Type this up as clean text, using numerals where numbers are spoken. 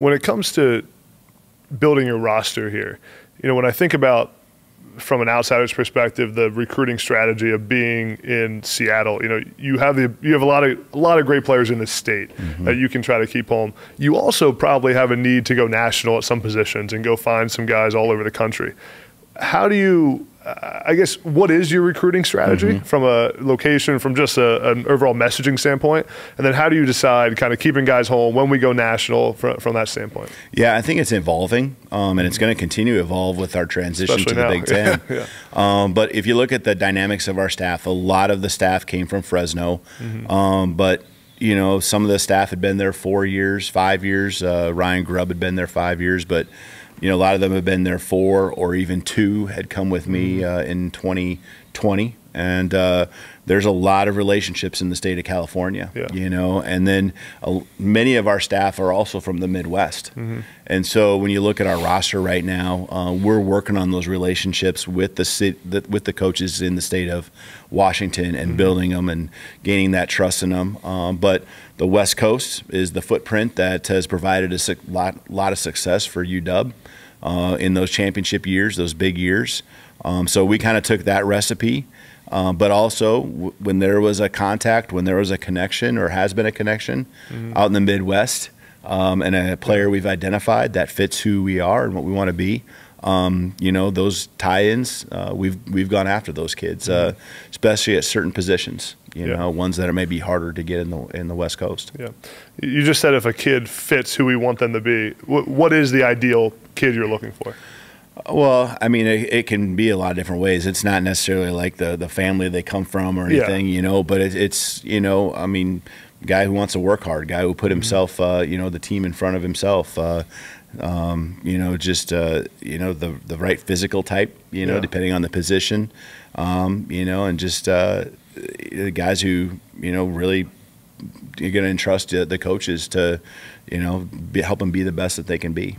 When it comes to building your roster here, when I think about from an outsider's perspective, the recruiting strategy of being in Seattle, you have a lot of great players in this state that you can try to keep home. You also probably have a need to go national at some positions and go find some guys all over the country. How do you, I guess, what is your recruiting strategy from a location, from just an overall messaging standpoint? And then how do you decide kind of keeping guys home when we go national from that standpoint? Yeah, I think it's evolving, and it's going to continue to evolve with our transition Especially to the now. Big Ten. Yeah. But if you look at the dynamics of our staff, a lot of the staff came from Fresno. But some of the staff had been there 4 years, 5 years. Ryan Grubb had been there 5 years, but a lot of them have been there 4 or even 2 had come with me in 2020. And there's a lot of relationships in the state of California, and then many of our staff are also from the Midwest. And so when you look at our roster right now, we're working on those relationships with the coaches in the state of Washington and building them and gaining that trust in them. But the West Coast is the footprint that has provided a lot of success for UW in those championship years, those big years. So we kind of took that recipe. But also, when there was a contact, when there was a connection or has been a connection out in the Midwest, and a player we've identified that fits who we are and what we want to be, those tie-ins, we've gone after those kids, especially at certain positions. Ones that are maybe harder to get in the West Coast. Yeah, you just said if a kid fits who we want them to be. What is the ideal kid you're looking for? Well, I mean, it can be a lot of different ways. It's not necessarily like the family they come from or anything, but it's I mean, guy who wants to work hard, guy who put himself, the team in front of himself, the right physical type, depending on the position, and just guys who, really you're going to entrust the coaches to, help them be the best that they can be.